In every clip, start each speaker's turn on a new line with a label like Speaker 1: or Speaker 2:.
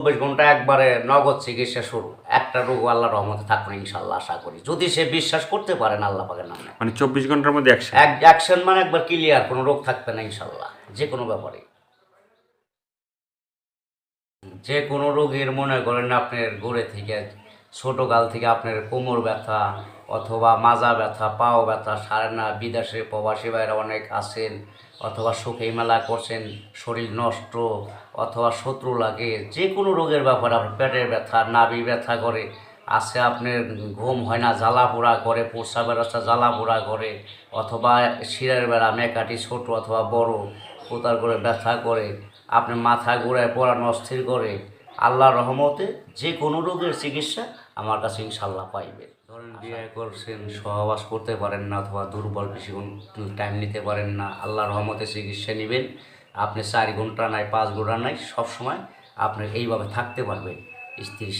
Speaker 1: 24 ঘন্টা একবারে নগদ চিকিৎসা শুরু। একটা রোগ আল্লাহর রহমতে থাকবে না ইনশাল্লাহ, আশা করি। যদি সে বিশ্বাস করতে পারেন আল্লাহ পাকের নামে।
Speaker 2: মানে 24 ঘন্টার মধ্যে অ্যাকশন।
Speaker 1: অ্যাকশন মানে একবার ক্লিয়ার, কোনো রোগ থাকবে না ইনশাল্লাহ, যে কোনো ব্যাপারে। যে কোনো রোগের মনে করেন আপনার গোড়ে থেকে ছোটোকাল থেকে আপনার কোমর ব্যথা অথবা মাজা ব্যথা, পাও ব্যথা সারে না, বিদেশে প্রবাসী ভাইরা অনেক আছেন, অথবা সুখে মেলা করছেন, শরীর নষ্ট অথবা শত্রু লাগে, যে কোনো রোগের ব্যাপারে আপনার পেটের ব্যথা, নাভি ব্যথা করে আছে, আপনার ঘুম হয় না, জ্বালা পোড়া করে, প্রস্রাবের রাস্তা জ্বালা পোড়া করে, অথবা শিরের বেড়া মেকাটি ছোট অথবা বড় কোতার করে ব্যথা করে, আপনি মাথা ঘুরায় পড়ানো অস্থির করে, আল্লাহর রহমতে যে কোনো রোগের চিকিৎসা আমার কাছে ইনশাল্লাহ পাইবেন। ধরেন বিয়ে করছেন, সহবাস করতে পারেন না অথবা দুর্বল, বেশিক্ষণ টাইম নিতে পারেন না, আল্লাহর রহমতে চিকিৎসা নেবেন। আপনি 4 ঘন্টা নাই 5 ঘন্টা নাই, সবসময় আপনি এইভাবে থাকতে পারবেন,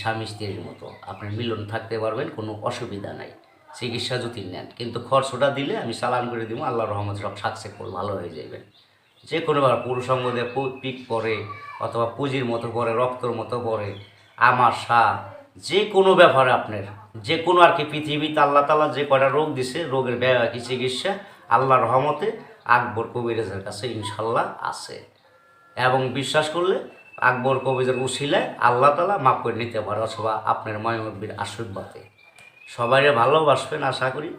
Speaker 1: স্বামী স্ত্রীর মতো আপনি মিলন থাকতে পারবেন, কোনো অসুবিধা নাই চিকিৎসা যদি নেন। কিন্তু খরচটা দিলে আমি চালান করে দিব, আল্লাহর রহমতে সব সাকসেসফুল ভালো হয়ে যাবেন। যে কোনোবার পুরুষাঙ্গ দিয়ে পিক পরে অথবা পুঁজির মতো পরে, রক্তর মতো পরে, আমাশা, যে কোনো ব্যাপারে আপনার যে কোনো আর কি পৃথিবীতে আল্লাহ তাআলা যে কয়টা রোগ দিছে, রোগের কি চিকিৎসা আল্লাহর রহমতে আকবর কবিরাজের কাছে ইনশাল্লাহ আছে। এবং বিশ্বাস করলে আকবর কবিরাজের উসিলায় আল্লাহ তাআলা মাফ করে নিতে পারে, অথবা আপনার ময়মব্বীর আশীর্বাদে। সবাই ভালোবাসবেন, আশা করি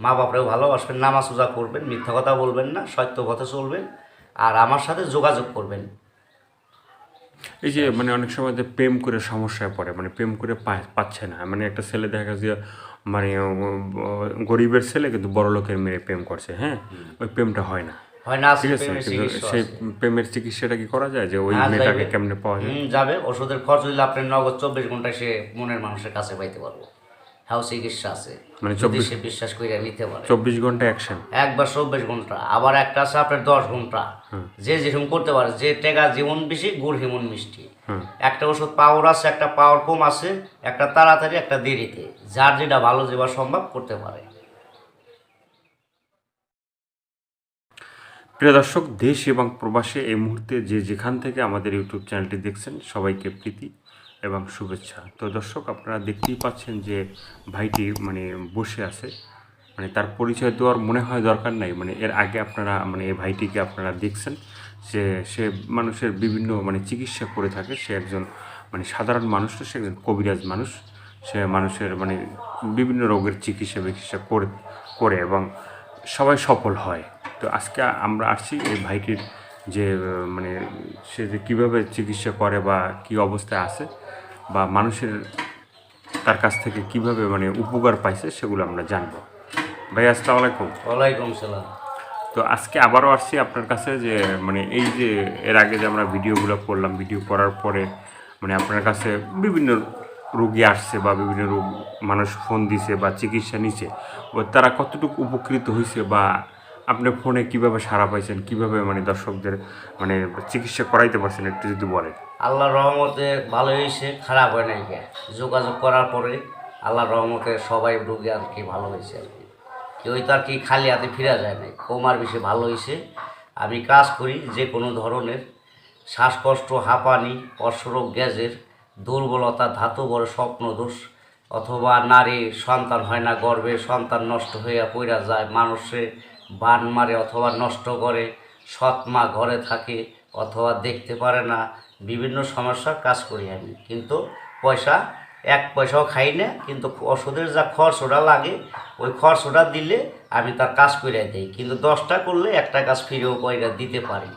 Speaker 1: মা বাপরেও ভালোবাসবেন, নামাজ রোজা করবেন, মিথ্যা কথা বলবেন না, সত্য পথে চলবেন, আর আমার সাথে যোগাযোগ করবেন।
Speaker 2: এই যে মানে অনেক সময় যে প্রেম করে সমস্যায় পড়ে, মানে প্রেম করে পাচ্ছে না, মানে একটা ছেলে দেখা যায় মানে গরিবের ছেলে কিন্তু বড় লোকের মেয়ে প্রেম করছে, হ্যাঁ, ওই প্রেমটা হয় না,
Speaker 1: হয় না,
Speaker 2: ঠিক আছে, কিন্তু সেই প্রেমের চিকিৎসাটা কি করা যায়, যে ওই মেয়েটাকে কেমনে পাওয়া যায়?
Speaker 1: যাবে, ওষুধের খরচ হইলে আপনি নগদ 24 ঘন্টায় সে মনের মানুষের কাছে পাইতে পারবো। হ্যাঁ, চিকিৎসা আছে,
Speaker 2: মানে
Speaker 1: যদি সে বিশ্বাস করে নিতে পারে।
Speaker 2: 24 ঘন্টা অ্যাকশন,
Speaker 1: একবার 24 ঘন্টা। আবার একটা আছে আপনার 10 ঘন্টা, যে যেরকম করতে পারে, যে টেকা যেমন বেশি গুড় হেমন মিষ্টি। একটা ওষুধ পাওয়ার আছে, একটা পাওয়ার কম আছে, একটা তাড়াতাড়ি, একটা দেরিতে, যার যেটা ভালো যেবা সম্ভব করতে পারে।
Speaker 2: প্রিয় দর্শক, দেশ এবং প্রবাসে এই মুহূর্তে যে যেখান থেকে আমাদের ইউটিউব চ্যানেলটি দেখছেন, সবাইকে প্রীতি এবং শুভেচ্ছা। তো দর্শক, আপনারা দেখতেই পাচ্ছেন যে ভাইটি মানে বসে আছে, মানে তার পরিচয় দেওয়ার মনে হয় দরকার নাই, মানে এর আগে আপনারা মানে এই ভাইটিকে আপনারা দেখছেন যে সে মানুষের বিভিন্ন মানে চিকিৎসা করে থাকে। সে একজন মানে সাধারণ মানুষ, সে একজন কবিরাজ মানুষ, সে মানুষের মানে বিভিন্ন রোগের চিকিৎসা করে এবং সবাই সফল হয়। তো আজকে আমরা আসছি এই ভাইটির যে মানে সে যে কীভাবে চিকিৎসা করে বা কী অবস্থায় আছে বা মানুষের তার কাছ থেকে কিভাবে মানে উপকার পাইছে সেগুলো আমরা জানবো। ভাই, আসসালামু আলাইকুম।
Speaker 1: ওয়ালাইকুম সালাম।
Speaker 2: তো আজকে আবারও আসছি আপনার কাছে যে মানে এই যে এর আগে যে আমরা ভিডিওগুলো করলাম, ভিডিও করার পরে মানে আপনার কাছে বিভিন্ন রোগী আসছে বা বিভিন্ন রোগ মানুষ ফোন দিছে বা চিকিৎসা নিছে, তারা কতটুকু উপকৃত হয়েছে বা আপনার ফোনে কিভাবে সাড়া পাইছেন, কিভাবে মানে দর্শকদের মানে চিকিৎসা করাইতে পারছেন, একটু যদি বলেন।
Speaker 1: আল্লাহর রহমতে ভালো হয়েছে, খারাপ হয় নাই। যোগাযোগ করার পরে আল্লাহর রহমতে সবাই রোগী আর কি ভালো হয়েছে আর কি। কেউ তো আর কি খালি হাতে ফিরা যায় নাই, কমার বেশি ভালো হয়েছে। আমি কাজ করি যে কোনো ধরনের শ্বাসকষ্ট, হাঁপানি, অশ্বরোগ, গ্যাসের দুর্বলতা, ধাতবর স্বপ্নদোষ, অথবা নারী সন্তান হয় না, গর্ভে সন্তান নষ্ট হইয়া পইরা যায়, মানুষে বান মারে অথবা নষ্ট করে, সৎ মা ঘরে থাকে অথবা দেখতে পারে না, বিভিন্ন সমস্যার কাজ করি আমি। কিন্তু পয়সা 1 পয়সাও খাই না, কিন্তু ওষুধের যা খরচটা লাগে ওই খরচটা দিলে আমি তার কাজ করে দিই। কিন্তু 10টা করলে একটা কাজ ফিরেও পয়সা দিতে পারি।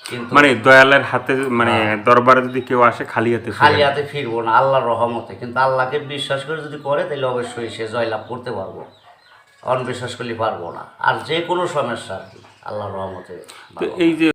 Speaker 1: কিন্তু
Speaker 2: মানে দয়ালের হাতে মানে দরবারে যদি কেউ আসে খালি হাতে
Speaker 1: ফিরবো না আল্লাহর রহমতে। কিন্তু আল্লাহকে বিশ্বাস করে যদি করে তাহলে অবশ্যই সে জয়লাভ করতে পারবো, অনবিশ্বাস করলে পারবো না। আর যে কোনো সমস্যা আর কি আল্লাহর রহমতে।
Speaker 2: তো এই যে